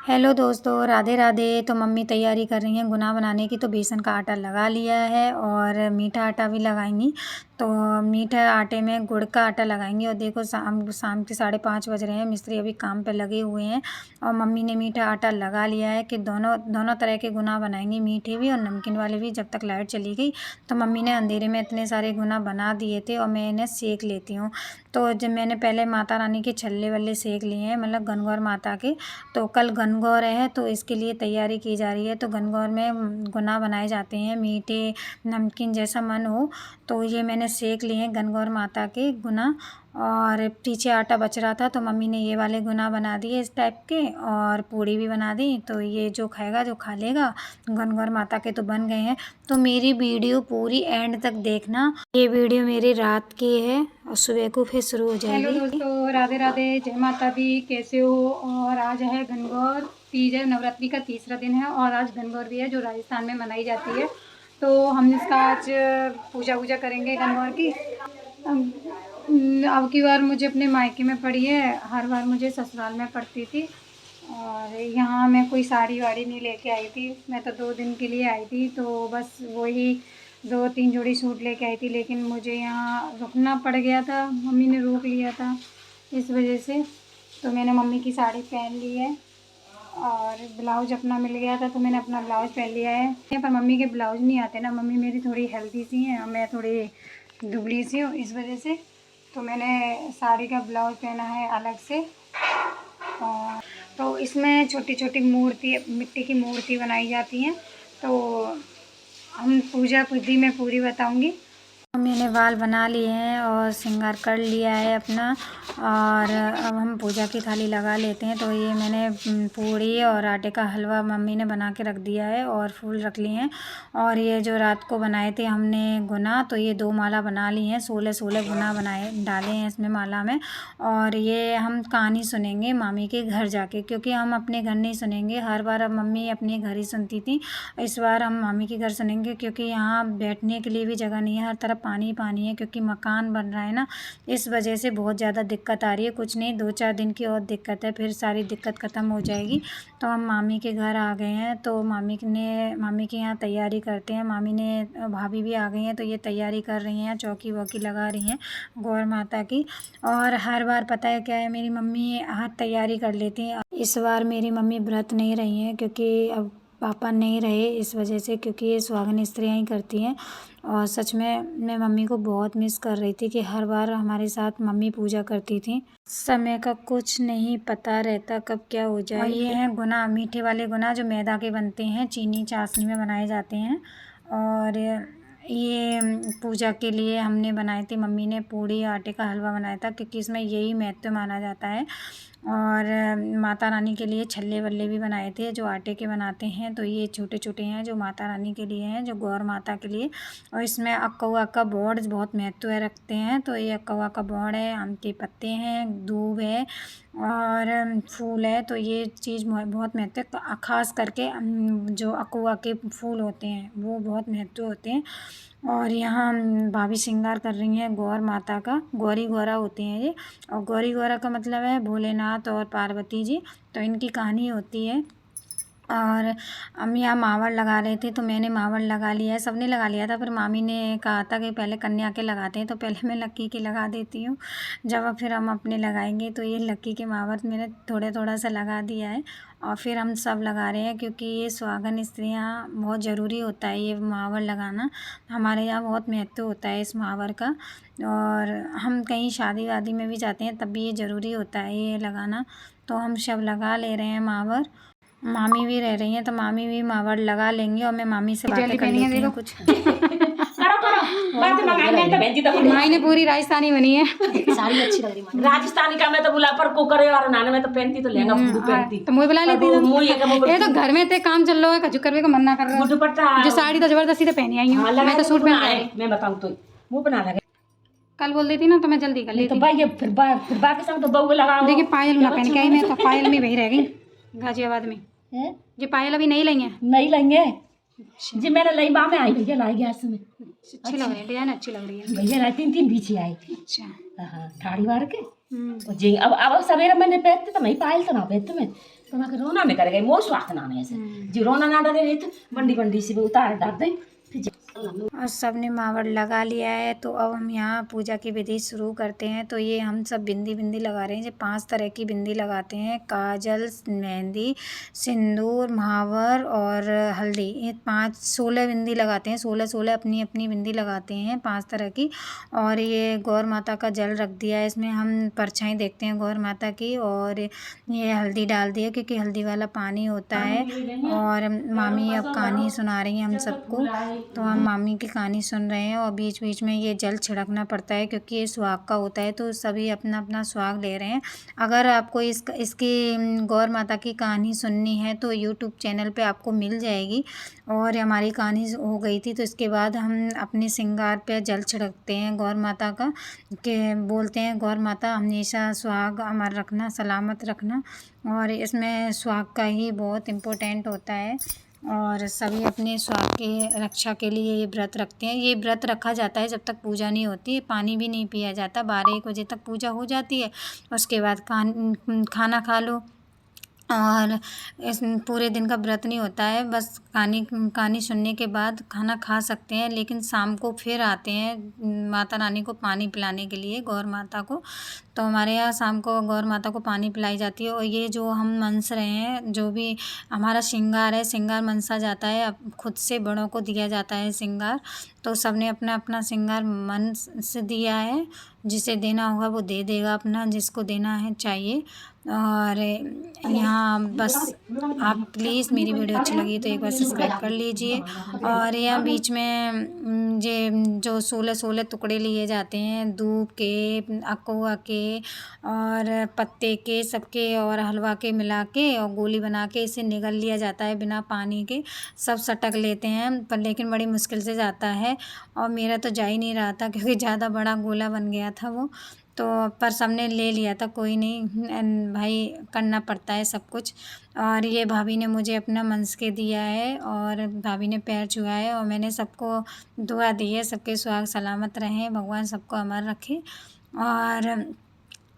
Hello दोस्तों, राधे राधे। तो mummy तैयारी कर रही हैं गुना बनाने की। तो बेसन का आटा लगा लिया है और मीठा आटा भी लगाएंगी। तो मीठा आटे में गुड़ का आटा लगाएंगी। और देखो शाम के 5:30 बज रहे हैं, मिस्त्री अभी काम पे लगे हुए हैं और मम्मी ने मीठा आटा लगा लिया है कि दोनों तरह के गुना बनाएंगी, मीठे भी और नमकीन वाले भी। जब तक लाइट चली गई तो मम्मी ने अंधेरे में इतने सारे गुना बना दिए थे और मैं इन्हें सेक लेती हूँ। तो जब मैंने पहले माता रानी के छल्ले वल्ले सेक लिए हैं, मतलब गणगौर माता के। तो कल गणगौर है तो इसके लिए तैयारी की जा रही है। तो गणगौर में गुना बनाए जाते हैं, मीठे नमकीन जैसा मन हो। तो ये मैंने सेक लिए हैं गणगौर माता के गुना। और पीछे आटा बच रहा था तो मम्मी ने ये वाले गुना बना दिए इस टाइप के, और पूड़ी भी बना दी। तो ये जो खाएगा जो खा लेगा। गणगौर माता के तो बन गए हैं। तो मेरी वीडियो पूरी एंड तक देखना। ये वीडियो मेरी रात की है और सुबह को फिर शुरू हो जाएगी। हेलो दोस्तों, राधे राधे, जय माता दी। कैसे हो? और आज है गणगौर तीज है, नवरात्रि का तीसरा दिन है और आज गणगौर भी है जो राजस्थान में मनाई जाती है। तो हम इसका आज पूजा वूजा करेंगे गणगौर की। अब की बार मुझे अपने मायके में पड़ी है, हर बार मुझे ससुराल में पड़ती थी। और यहाँ मैं कोई साड़ी वाड़ी नहीं लेके आई थी, मैं तो 2 दिन के लिए आई थी। तो बस वही 2-3 जोड़ी सूट लेके आई थी, लेकिन मुझे यहाँ रुकना पड़ गया था, मम्मी ने रोक लिया था इस वजह से। तो मैंने मम्मी की साड़ी पहन ली है और ब्लाउज अपना मिल गया था तो मैंने अपना ब्लाउज पहन लिया है। पर मम्मी के ब्लाउज नहीं आते ना, मम्मी मेरी थोड़ी हेल्दी सी हैं और मैं थोड़ी दुबली सी हूँ, इस वजह से। तो मैंने साड़ी का ब्लाउज पहना है अलग से। और तो इसमें छोटी छोटी मूर्ति, मिट्टी की मूर्ति बनाई जाती हैं। तो हम पूजा विधि में पूरी बताऊंगी। मम्मी ने बाल बना लिए हैं और श्रृंगार कर लिया है अपना। और अब हम पूजा की थाली लगा लेते हैं। तो ये मैंने पूड़ी और आटे का हलवा मम्मी ने बना के रख दिया है और फूल रख लिए हैं। और ये जो रात को बनाए थे हमने गुना, तो ये 2 माला बना ली हैं। 16 गुना बनाए डाले हैं इसमें माला में। और ये हम कहानी सुनेंगे मामी के घर जाके, क्योंकि हम अपने घर नहीं सुनेंगे। हर बार अब मम्मी अपने घर ही सुनती थी, इस बार हम मामी के घर सुनेंगे। क्योंकि यहाँ बैठने के लिए भी जगह नहीं है, हर तरफ पानी पानी है, क्योंकि मकान बन रहा है ना, इस वजह से बहुत ज़्यादा दिक्कत आ रही है। कुछ नहीं, 2-4 दिन की और दिक्कत है, फिर सारी दिक्कत ख़त्म हो जाएगी। तो हम मामी के घर आ गए हैं। तो मामी के यहाँ तैयारी करते हैं। मामी ने, भाभी भी आ गई हैं तो ये तैयारी कर रही हैं, चौकी वौकी लगा रही हैं गौर माता की। और हर बार पता है क्या है, मेरी मम्मी हर तैयारी कर लेती हैं। इस बार मेरी मम्मी व्रत नहीं रही हैं क्योंकि अब पापा नहीं रहे, इस वजह से, क्योंकि ये सुहागन स्त्रियाँ ही करती हैं। और सच में मैं मम्मी को बहुत मिस कर रही थी कि हर बार हमारे साथ मम्मी पूजा करती थी। समय का कुछ नहीं पता रहता कब क्या हो जाए। और ये हैं गुना, मीठे वाले गुना जो मैदा के बनते हैं, चीनी चाशनी में बनाए जाते हैं। और ये पूजा के लिए हमने बनाए थे, मम्मी ने पूड़ी आटे का हलवा बनाया था, क्योंकि इसमें यही महत्व माना जाता है। और माता रानी के लिए छल्ले वल्ले भी बनाए थे जो आटे के बनाते हैं। तो ये छोटे छोटे हैं जो माता रानी के लिए हैं, जो गौर माता के लिए। और इसमें अक्कौआ का बोर्ड बहुत महत्व रखते हैं। तो ये अक्कौआ का बोर्ड है, आम के पत्ते हैं, दूब है और फूल है। तो ये चीज़ बहुत महत्व, ख़ास करके जो अक्कौआ के फूल होते हैं वो बहुत महत्व होते हैं। और यहाँ भाभी श्रृंगार कर रही हैं गौर माता का। गौरी गौरा होते हैं ये। और गौरी गौरा का मतलब है भोलेनाथ और पार्वती जी। तो इनकी कहानी होती है। और हम यहाँ मावड़ लगा रहे थे तो मैंने मावड़ लगा लिया है, सबने लगा लिया था, पर मामी ने कहा था कि पहले कन्या के लगाते हैं, तो पहले मैं लक्की के लगा देती हूँ, जब फिर हम अपने लगाएंगे। तो ये लक्की के मावड़ मैंने थोड़ा सा लगा दिया है और फिर हम सब लगा रहे हैं, क्योंकि ये सुहागन स्त्रियाँ बहुत ज़रूरी होता है ये मावड़ लगाना। हमारे यहाँ बहुत महत्व होता है इस मावड़ का। और हम कहीं शादी वादी में भी जाते हैं तब भी ये ज़रूरी होता है ये लगाना। तो हम सब लगा ले रहे हैं मावड़। मामी भी रह रही हैं तो मामी भी मावड़ लगा लेंगी और मैं मामी से बातें कर लेती हूँ कुछ। माई ने पूरी राजस्थानी बनी है, साड़ी अच्छी लग रही है। राजस्थानी का मैं तो बुला पर कुकर और नाने में तो पहनती तो लहंगा फुदू पहनती तो मुझे बुला लेती ये तो घर में ते काम चल रहा है, कजू करवे का मन ना कर रहा है। दुपट्टा जो साड़ी तो जबरदस्ती से पहनी आई हूँ, मैं तो सूट पहन आई। मैं बताऊं तो मुंह बना लगे कल बोल देती ना तो मैं जल्दी कर लेती। तो भाई ये फिर बाकी संग तो बहू लगाओ। देखिए पायल ना पहन के आई मैं, तो पायल में वही रह गई गाजियाबाद में। ये पायल अभी नहीं लेंगे, नहीं लेंगे जी। मैंने लई बा में आई भैया लाई गैस में, अच्छी लग रही है, डिजाइन अच्छी लग रही है भैया लाई 3 बीच आई थी। अच्छा हाँ ठाड़ी मार के जी। अब सवेरे मैंने पहनते तो नहीं पायल तो ना पहनते मैं तुम्हारे रोना में करेगा मोर स्वार्थ ना ऐसे जो रोना ना डरे रहे तो बंडी बंडी से भी उतार डाल दे फिर और सब ने मावड़ लगा लिया है। तो अब हम यहाँ पूजा की विधि शुरू करते हैं। तो ये हम सब बिंदी बिंदी लगा रहे हैं। जो 5 तरह की बिंदी लगाते हैं, काजल, मेहंदी, सिंदूर, महावर और हल्दी। ये 16 बिंदी लगाते हैं। 16 अपनी अपनी बिंदी लगाते हैं 5 तरह की। और ये गौर माता का जल रख दिया है, इसमें हम परछाई देखते हैं गौर माता की। और ये हल्दी डाल दी है क्योंकि हल्दी वाला पानी होता है। और मामी अब कहानी सुना रही हैं हम सबको। तो हम मामी की कहानी सुन रहे हैं और बीच बीच में ये जल छिड़कना पड़ता है क्योंकि ये सुहाग का होता है। तो सभी अपना अपना सुहाग ले रहे हैं। अगर आपको इसकी गौर माता की कहानी सुननी है तो यूट्यूब चैनल पे आपको मिल जाएगी। और हमारी कहानी हो गई थी तो इसके बाद हम अपने श्रृंगार पे जल छिड़कते हैं गौर माता का, के बोलते हैं गौर माता हमेशा सुहाग अमर रखना, सलामत रखना। और इसमें सुहाग का ही बहुत इम्पोर्टेंट होता है। और सभी अपने सुहाग के रक्षा के लिए ये व्रत रखते हैं। ये व्रत रखा जाता है जब तक पूजा नहीं होती, पानी भी नहीं पिया जाता। 12-1 बजे तक पूजा हो जाती है, उसके बाद खाना खा लो। और इस पूरे दिन का व्रत नहीं होता है, बस कहानी सुनने के बाद खाना खा सकते हैं। लेकिन शाम को फिर आते हैं माता रानी को पानी पिलाने के लिए, गौर माता को। तो हमारे यहाँ शाम को गौर माता को पानी पिलाई जाती है। और ये जो हम मनस रहे हैं, जो भी हमारा श्रृंगार है, श्रृंगार मनसा जाता है, अब खुद से बड़ों को दिया जाता है श्रृंगार। तो सबने अपना अपना श्रृंगार मन से दिया है। जिसे देना होगा वो दे देगा अपना, जिसको देना है चाहिए। और यहाँ बस आप प्लीज़ मेरी वीडियो अच्छी लगी तो एक बार सब्सक्राइब कर लीजिए। और यहाँ बीच में ये जो 16 टुकड़े लिए जाते हैं दूब के, अकोआ के और पत्ते के, सबके और हलवा के मिला के और गोली बना के इसे निगल लिया जाता है बिना पानी के। सब सटक लेते हैं पर लेकिन बड़ी मुश्किल से जाता है। और मेरा तो जा ही नहीं रहा था क्योंकि ज़्यादा बड़ा गोला बन गया था वो। तो पर सबने ले लिया था, कोई नहीं भाई, करना पड़ता है सब कुछ। और ये भाभी ने मुझे अपना मनस के दिया है और भाभी ने पैर छुआ है। और मैंने सबको दुआ दी है, सबके सुहाग सलामत रहें, भगवान सबको अमर रखे। और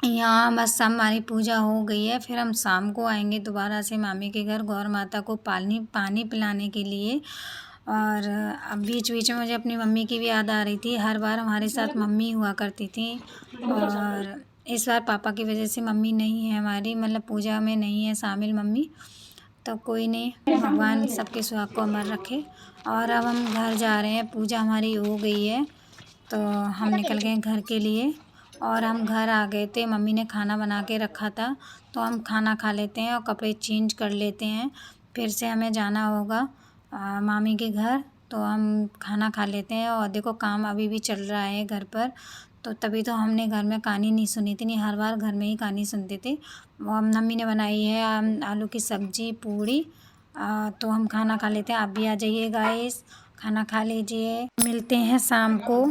यहाँ बस हमारी पूजा हो गई है। फिर हम शाम को आएंगे दोबारा से मामी के घर गौर माता को पानी पिलाने के लिए। और अब बीच बीच में मुझे अपनी मम्मी की भी याद आ रही थी। हर बार हमारे साथ मम्मी हुआ करती थी। और इस बार पापा की वजह से मम्मी नहीं है हमारी, मतलब पूजा में नहीं है शामिल मम्मी। तो कोई नहीं, भगवान सबके सुहाग को अमर रखे। और अब हम घर जा रहे हैं, पूजा हमारी हो गई है तो हम निकल गए घर के लिए। और हम घर आ गए थे, मम्मी ने खाना बना के रखा था तो हम खाना खा लेते हैं और कपड़े चेंज कर लेते हैं। फिर से हमें जाना होगा मामी के घर, तो हम खाना खा लेते हैं। और देखो काम अभी भी चल रहा है घर पर, तो तभी तो हमने घर में कहानी नहीं सुनी थी, नहीं हर बार घर में ही कहानी सुनते थे। वो मम्मी ने बनाई है आलू की सब्जी, पूड़ी। तो हम खाना खा लेते हैं, आप भी आ जाइए गाइस, खाना खा लीजिए। मिलते हैं शाम को।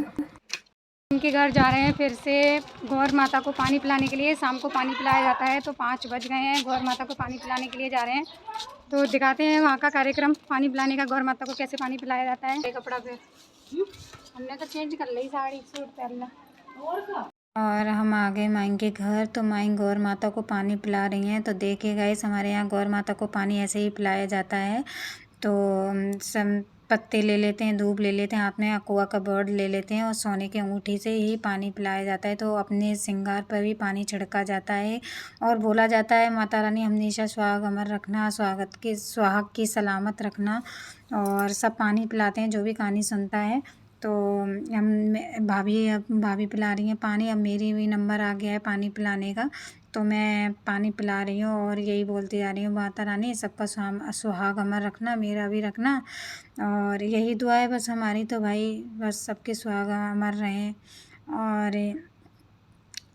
उनके घर जा रहे हैं फिर से गौर माता को पानी पिलाने के लिए। शाम को पानी पिलाया जाता है तो 5 बज गए हैं, गौर माता को पानी पिलाने के लिए जा रहे हैं। तो दिखाते हैं वहाँ का कार्यक्रम, पानी पिलाने का, गौर माता को कैसे पानी पिलाया जाता है। कपड़ा पे हमने तो चेंज कर ली, साड़ी सूट पहन ला। और हम आ गए माई के घर, तो माई गौर माता को पानी पिला रही हैं। तो देखिए गाइस, हमारे यहाँ गौर माता को पानी ऐसे ही पिलाया जाता है। तो सब पत्ते ले लेते हैं, दूब ले लेते हैं, हाथ में अकुआ का बर्ड ले लेते हैं और सोने की अंगूठी से ही पानी पिलाया जाता है। तो अपने श्रृंगार पर भी पानी छिड़का जाता है और बोला जाता है माता रानी हमेशा सुहाग अमर रखना, सुहाग की सलामत रखना। और सब पानी पिलाते हैं जो भी कहानी सुनता है। तो हम भाभी पिला रही हैं पानी। अब मेरी भी नंबर आ गया है पानी पिलाने का, तो मैं पानी पिला रही हूँ और यही बोलती जा रही हूँ माता रानी सबका सुहाग अमर रखना, मेरा भी रखना। और यही दुआ है बस हमारी, तो भाई बस सबके सुहाग अमर रहें। और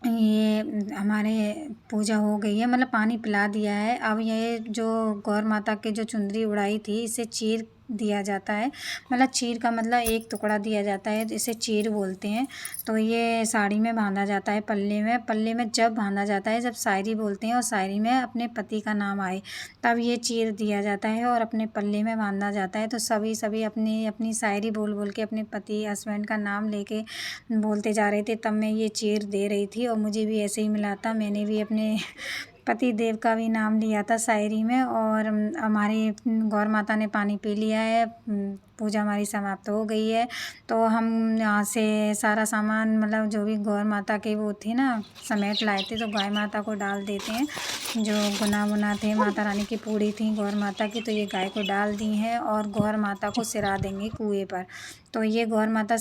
ये हमारे पूजा हो गई है, मतलब पानी पिला दिया है। अब ये जो गौर माता के जो चुंदरी उड़ाई थी इसे चीर दिया जाता है, मतलब चीर का मतलब एक टुकड़ा दिया जाता है, इसे चीर बोलते हैं। तो ये साड़ी में बांधा जाता है, पल्ले में जब बांधा जाता है जब शायरी बोलते हैं और शायरी में अपने पति का नाम आए तब ये चीर दिया जाता है और अपने पल्ले में बांधा जाता है। तो सभी अपनी शायरी बोल के अपने पति हस्बैंड का नाम लेके बोलते जा रहे थे, तब मैं ये चीर दे रही थी। और मुझे भी ऐसे ही मिला था, मैंने भी अपने पति देव का भी नाम लिया था शायरी में। और हमारी गौर माता ने पानी पी लिया है, पूजा हमारी समाप्त हो गई है। तो हम यहाँ से सारा सामान मतलब जो भी गौर माता के वो थी ना समेट लाए थे, तो गाय माता को डाल देते हैं। जो गुना वुना थे, माता रानी की पूड़ी थी गौर माता की, तो ये गाय को डाल दी हैं और गौर माता को सिरा देंगे कुएं पर। तो ये गौर माता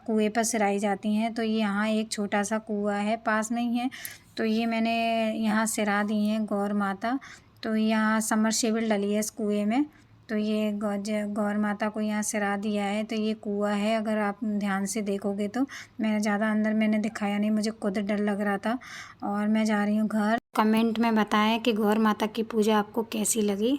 कुएं पर सिराई जाती हैं। तो ये यहाँ एक छोटा सा कुआं है पास में ही है, तो ये मैंने यहाँ सिरा दी हैं गौर माता। तो यहाँ समरसेबल डली है इस कुएं में, तो ये गौर माता को यहाँ सिरा दिया है। तो ये कुआं है, अगर आप ध्यान से देखोगे तो। मैं ज़्यादा अंदर मैंने दिखाया नहीं, मुझे खुद डर लग रहा था। और मैं जा रही हूँ घर। कमेंट में बताएं कि गौर माता की पूजा आपको कैसी लगी।